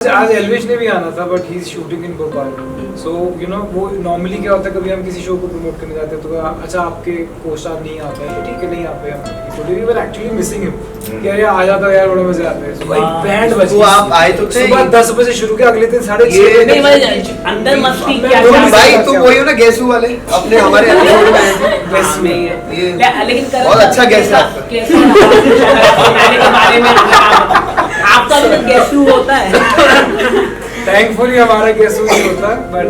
आज एल्विश ने भी आना था but he is shooting in Bhopal. So you know वो नॉर्मली क्या होता है, कभी हम किसी शो को प्रमोट करने जाते हैं तो अच्छा आपके को-स्टार नहीं आ पाए तो ठीक है नहीं आ पाए हम। Today we were actually missing him. क्या यार आ जाता यार, बड़े मजे आते हैं। सो भाई बैंड बज वो आप आए तो थे सुबह 10 बजे शुरू किया, अगले दिन 6:30 नहीं भाई अंदर मस्ती क्या भाई तुम वही हो ना गेसू वाले अपने हमारे एपिसोड में आए थे। गेस में ये लेकिन बहुत अच्छा गेस है आपका। के बारे में आपका भी तो गेसू होता है। थैंकफुली हमारा गेसू नहीं होता बट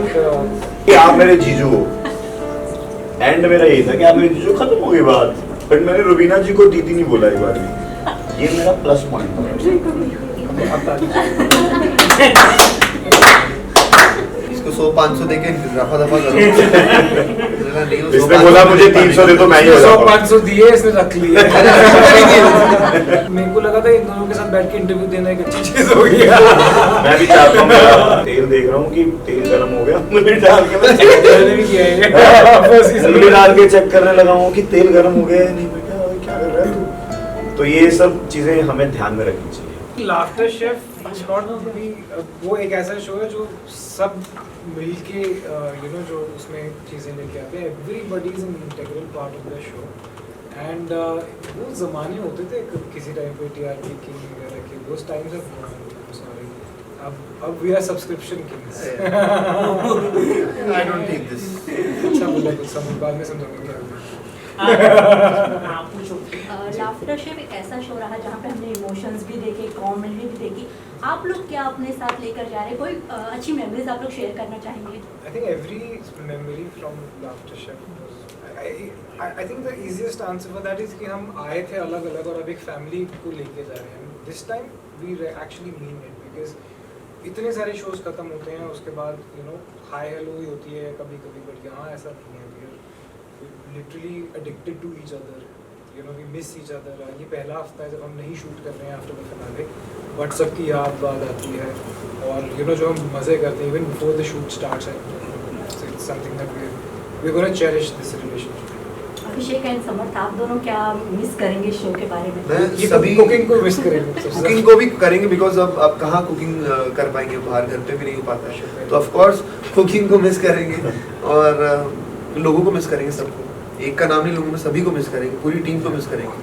आप मेरे जीजू हो। एंड मेरा यही था कि आप मेरे जीजू, खत्म हो गई बात। बट मैंने रुबीना जी को दीदी नहीं बोला एक बार भी। ये मेरा प्लस पॉइंट था। इसको 100-500 देके रफा दफा करो। इसने बोला मुझे 300 दे तो मैं ही 100-500 दिए, इसने रख लिए। मेरे को लगा था इन दोनों के साथ बैठ के इंटरव्यू देना एक अच्छी चीज हो गई। मैं भी चाहता हूँ, तेल देख रहा हूँ कि तेल गर्म हो गया, उंगली डाल के मैं मैंने भी किया है। उंगली डाल के चेक करने लगा हूँ कि तेल गर्म हो गया है नहीं। मैं क्या कर रहा है तू? तो ये सब चीजें हमें ध्यान में रखनी चाहिए। लाफ्टर शेफ वो एक ऐसा शो है जो सब मिलके यू नो जो उसमें चीजें लेके आते हैं। Everybody is an integral part of the show and वो जमाने होते थे किसी टाइम पे टीआरपी किंग वगैरह के, दोस टाइम्स ऑफ सॉरी अब we are subscription kings. I don't take this. अच्छा बोला कुछ समझ बाद में समझोगे क्या। लाफ्टर शेफ एक ऐसा शो रहा जहाँ पे हमने इमोशंस भी देखे, कॉमेडी भी देखी। आप लोग क्या अपने साथ लेकर जा रहे हैं? कोई अच्छी मेमोरीज आप लोग शेयर करना चाहेंगे? I think every memory from Laughter Chef was I think the easiest answer for that is कि हम आए थे अलग अलग और अब एक फैमिली को लेके जा रहे हैं। This time we actually mean it because इतने सारे शोज खत्म होते हैं उसके बाद यू नो हाय हेलो ही होती है कभी कभी, बट यहाँ ऐसा नहीं है। We are literally addicted to each other. You know we miss each other. ये पहला हफ्ता है जब हम नहीं शूट कर रहे हैं आफ्टर द फिनाले, बट सबकी याद आती है और यू नो जो हम मज़े करते हैं even before the shoot starts है। It's something that we're going to cherish this relationship. Abhishek and Samarth, आप दोनों क्या मिस करेंगे शो के बारे में? मैं ये सभी कुकिंग को मिस करेंगे, कुकिंग को भी करेंगे बिकॉज अब कहाँ कुकिंग कर पाएंगे, बाहर घर पे भी नहीं हो पाता है। तो ऑफ कोर्स कुकिंग को मिस करेंगे और लोगों को मिस करेंगे, सबको। एक का नाम नहीं लूंगा, सभी को मिस करेंगे, पूरी टीम को मिस करेंगे।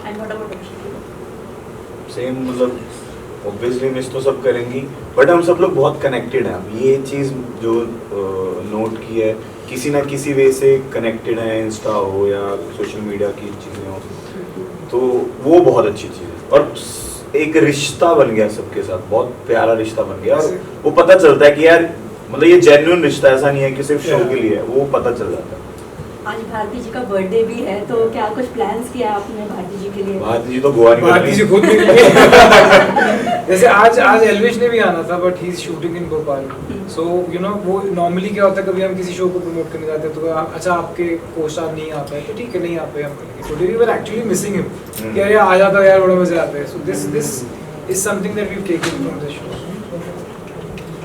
And what about Abhishek? Same, मतलब ऑब्वियसली मिस तो सब करेंगी बट हम सब लोग बहुत कनेक्टेड हैं। अब ये चीज़ जो नोट की है, किसी ना किसी वे से कनेक्टेड है, इंस्टा हो या सोशल मीडिया की चीज़ें हो, तो वो बहुत अच्छी चीज़ है। और एक रिश्ता बन गया सबके साथ, बहुत प्यारा रिश्ता बन गया और वो पता चलता है कि यार मतलब ये जेन्युइन रिश्ता, ऐसा नहीं है कि सिर्फ शो के लिए है, वो पता चल जाता है। आज भारती जी का बर्थडे भी है तो क्या कुछ प्लान्स किया आपने भारती जी के लिए? भारती जी तो गोवा नहीं, भारती जी खुद नहीं। जैसे आज एल्विश ने भी आना था but he is shooting in Bhopal. So you know वो नॉर्मली क्या होता है, कभी हम किसी शो को प्रमोट करने जाते हैं तो अच्छा आपके को-स्टार नहीं आ पाए तो ठीक है नहीं आ पाए हम। Today we were actually missing him. क्या यार आ जाता यार, बड़े मजे आते हैं। So this is something that we have taken from this show.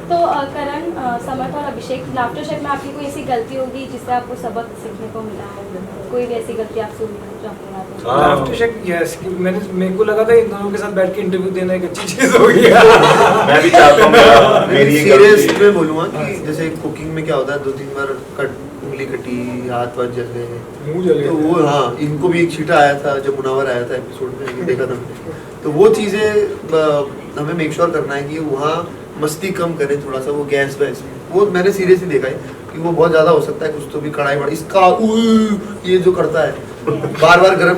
तो करण, समर्थ और अभिषेक, लाफ्टर शेफ में आपकी कोई ऐसी गलती होगी जिससे आपको सबक सीखने को मिला है? कोई भी ऐसी गलती आपसे लाफ्टर शेफ, यस, मेरे को लगा था इन दोनों के साथ बैठ के इंटरव्यू देना एक अच्छी चीज हो गई। मैं भी चाहता हूँ मेरी सीरियस में बोलूँगा कि जैसे कुकिंग में क्या होता है, 2-3 बार उंगली कटी, हाथ वाथ जल गए, मुंह जल गया। तो वो हाँ, इनको भी एक छींटा आया था जब मुनावर आया था एपिसोड में, देखा था हमने। तो वो चीज़ें हमें मेक श्योर करना है कि वहाँ मस्ती कम करें थोड़ा सा। वो गैस वैस वो मैंने सीरियसली देखा है कि वो बहुत ज़्यादा हो सकता है, कुछ तो भी कढ़ाई बड़ा इसका ये जो करता है बार बार गर्म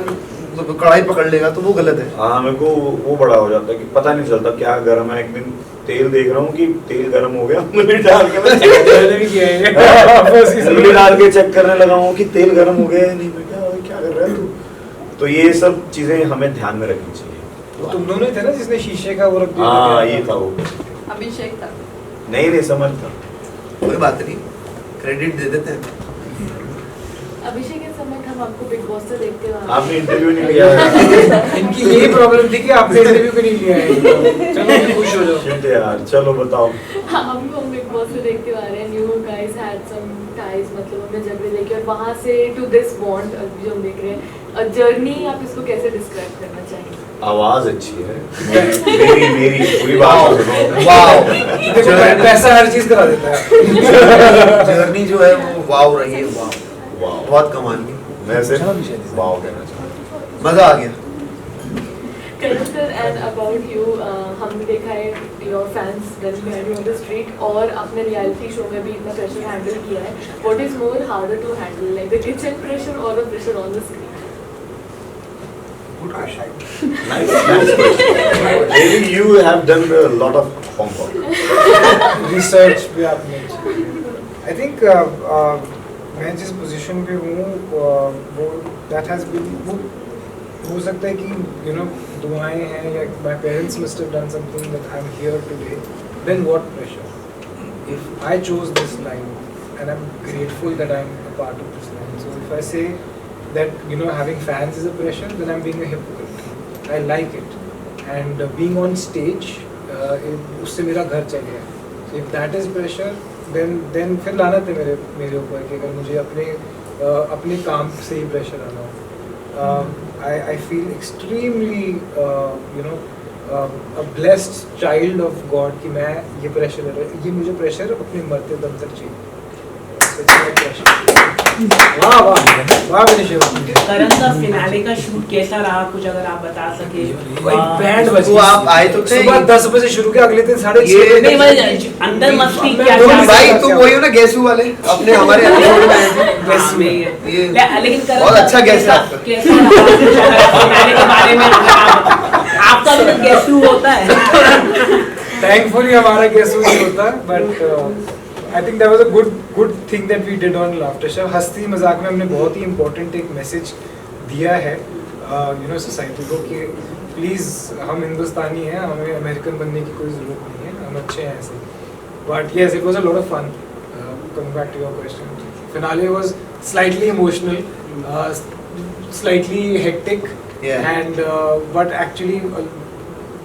कढ़ाई पकड़ लेगा तो वो गलत है। हाँ, मेरे को वो बड़ा हो जाता है कि पता नहीं चलता क्या गर्म है। एक दिन तेल देख रहा हूँ कि तेल गर्म हो गया, उंगली डाल के मैंने भी किया है। उंगली डाल के चेक करने लगा हूँ कि तेल गर्म हो गया है नहीं। मैं क्या कर रहा है तू? तो ये सब चीजें हमें ध्यान में रखनी चाहिए। तुम दोनों थे ना जिसने शीशे का वो रख दिया? हाँ, ये था वो। अभिषेक था। नहीं समझ था। कोई बात नहीं, क्रेडिट दे देते हैं। अभिषेक के समय हम आपको बिग बॉस से देखते हुए आपने इंटरव्यू नहीं लिया है। इनकी यही प्रॉब्लम थी कि आपने इंटरव्यू क्यों नहीं लिया है। चलो अभी खुश हो जाओ। शिट यार, चलो बताओ। हम बिग बॉस से देखते हुए आ रहे हैं। New guys had some ties, मतलब हमने झगड़े लेके और वहाँ से टू दिस बॉन्ड जो हम देख रहे हैं, जर्नी आप इसको कैसे डिस्क्राइब करना चाहेंगे? आवाज अच्छी है मेरी मेरी पूरी बात सुनो। वाओ देखो पैसा हर चीज करा देता है। जर्नी जो है वो वाव रही है, वाव वाह बहुत कमाल की, मैं सिर्फ वाह कहना चाहता हूँ। मजा आ गया। करण सर एंड अबाउट यू, हमने देखा है your fans running behind you on the street और अपने रियलिटी शो में भी इतना प्रेशर हैंडल किया है. What is more harder to handle, like the kitchen pressure और the pressure on the screen? Good question. Nice, nice question. Really, you have done a lot of homework. Research भी आपने I think मैं जिस position पे हूँ वो that has been वो हो सकता है कि यू नो दुआएं हैं या my parents must have done something that I am here today, then what pressure if I chose this line and I am grateful that I am a part of this line. So if I say that you know having fans is a pressure, then I'm being a hypocrite. I like it, and being on stage उससे मेरा घर चल गया. So if that is pressure, then फिर लानत है मेरे ऊपर कि अगर मुझे अपने काम से ही pressure आना हो. I feel extremely you know a blessed child of God कि मैं ये pressure ले रहा हूँ. ये मुझे pressure अपने मरते दम तक चाहिए. वाह वाह वाह विनिशर. करण का फिनाले का शूट कैसा रहा, कुछ अगर आप बता सके. बैंड बजी. वो आप आए तो थे सुबह 10 बजे शुरू किया, अगले दिन 6:30 नहीं भाई अंदर मस्ती क्या तुम भाई तुम वही हो ना गेसू वाले अपने हमारे एपिसोड में आए थे. हाँ, ये लेकिन करण बहुत अच्छा गेस है आपका. कैसा रहा कुछ अगर फिनाले के बारे में आपका भी गेसू होता है. थैंकफुली हमारा गेस नहीं होता, but I think that was a good thing that we did on laughter show. हंसी मजाक में हमने बहुत ही इंपॉर्टेंट एक मैसेज दिया है यू नो सोसाइटी को कि प्लीज़ हम हिंदुस्तानी हैं, हमें अमेरिकन बनने की कोई ज़रूरत नहीं है, हम अच्छे हैं ऐसे. But yes it was a lot of fun. Coming back to your question, finale was slightly emotional, slightly hectic and but actually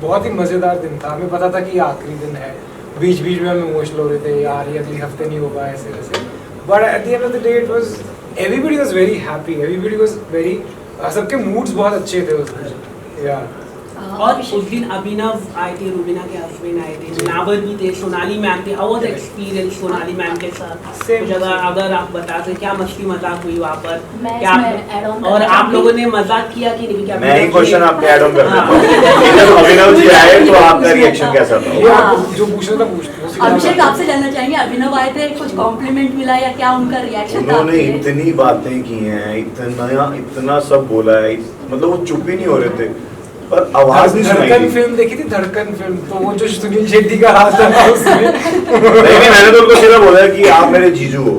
बहुत ही मज़ेदार दिन था. हमें पता था कि ये आखिरी दिन है, बीच बीच में हम इमोशनल हो रहे थे यार ये अगले हफ्ते नहीं होगा ऐसे वैसे. But at the end of the day it was everybody was very happy, everybody was very सबके मूड्स बहुत अच्छे थे उस दिन. या और उस दिन अभिनव आए थे, रुबीना के हस्बैंड आए थे, नावर भी थे, सोनाली मैम थे. How was experience Sonali ma'am के साथ? कुछ अगर आप बताते क्या मस्ती मजाक हुई वहाँ पर, क्या और आप लोगों ने मजाक किया कि नहीं? क्या मैं एक क्वेश्चन आपके ऐड ऑन कर देता हूँ. जब अभिनव जी आए तो आपका रिएक्शन कैसा था? ये आप जो पूछना था पूछ. अभिषेक आपसे जानना चाहेंगे, अभिनव आए थे, कुछ कॉम्प्लीमेंट मिला या क्या उनका रिएक्शन था? उन्होंने इतनी बातें की हैं, इतना सब बोला है, मतलब वो चुप ही नहीं हो रहे थे. पर आवाज नहीं सुनाई धड़कन दी. फिल्म देखी थी, धड़कन फिल्म, तो वो जो सुनील शेट्टी का हाथ था उसमें नहीं मैंने तो उनको सीधा बोला कि आप मेरे जीजू हो.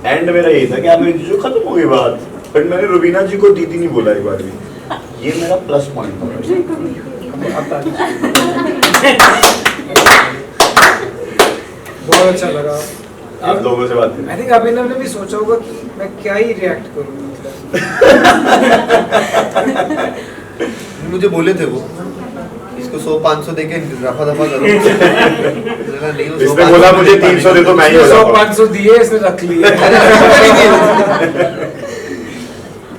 एंड मेरा यही था कि आप मेरे जीजू, खत्म हो गई बात. बट मैंने रुबीना जी को दीदी नहीं बोला एक बार भी. ये मेरा प्लस पॉइंट था. बहुत अच्छा लगा. आप लोगों से बात आई थिंक अभिनव ने भी सोचा होगा कि मैं क्या ही रिएक्ट करूँ. मुझे बोले थे वो इसको 100-500 देके रफा दफा करो. नहीं वो इसने बोला मुझे 300 दे तो मैं ही हो जाऊंगा. 100-500 दिए इसने रख लिए.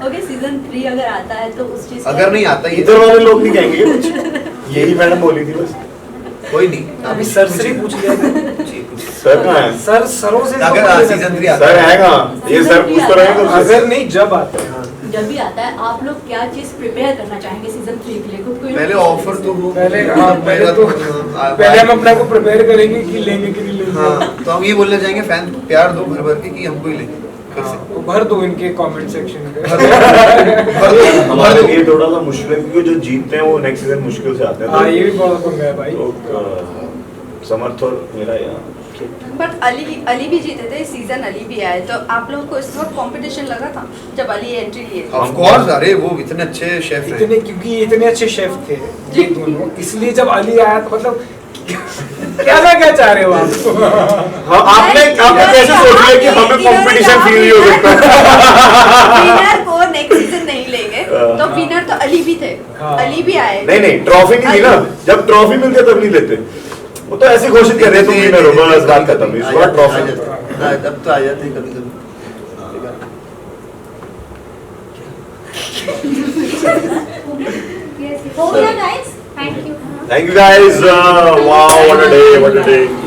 ओके, सीजन 3 अगर आता है तो उस चीज अगर नहीं आता ये इधर वाले लोग नहीं कहेंगे कुछ. यही मैडम बोली थी बस. कोई नहीं. अभी सर से ही पूछ लिया था. सर कहाँ है? सर सरों से अगर सीजन 3 आता सर है कहाँ? ये सर पूछ तो रहे हैं. अगर नहीं जब आता है. जब भी आता है आप लोग क्या चीज प्रिपेयर करना चाहेंगे सीजन 3 के लिए? खुद को पहले ऑफर तो हो. पहले हाँ पहले तो पहले हम अपने को प्रिपेयर करेंगे कि लेंगे कि नहीं लेंगे. हाँ तो हम ये बोलना चाहेंगे फैन प्यार दो भर भर के कि हमको ही लेंगे. तो भर दो इनके कमेंट सेक्शन पे. हमारे लिए थोड़ा सा मुश्किल है क्योंकि जो जीतते हैं वो नेक्स्ट सीजन मुश्किल से आते हैं. हाँ ये भी बहुत पंगा है भाई. तो समर्थ और मेरा यहाँ बट अली भी जीते थे, सीजन अली भी आए, तो आप लोगों को इस वक्त कंपटीशन लगा था जब अली एंट्री लिए? Of course. अरे वो इतने अच्छे शेफ हैं. इतने क्योंकि इतने अच्छे शेफ थे ये दोनों, इसलिए जब अली आया तो मतलब क्या चाह रहे हो आप? हाँ आपने कैसे सोच लिया कि हमें कंपटीशन फील नहीं हो सकता? विनर को नेक्स्ट सीजन नहीं लेंगे, तो विनर तो अली भी थे. हाँ. अली भी आए. नहीं ट्रॉफी नहीं थी ना. जब ट्रॉफी मिलती है तब नहीं लेते. वो तो ऐसे घोषित कर रहे थे विनर हो, बस बात खत्म. इस बार ट्रॉफी तब तो आ जाते कभी कभी. हो गया guys, thank you. Thank you guys. Wow, what a day, what a day.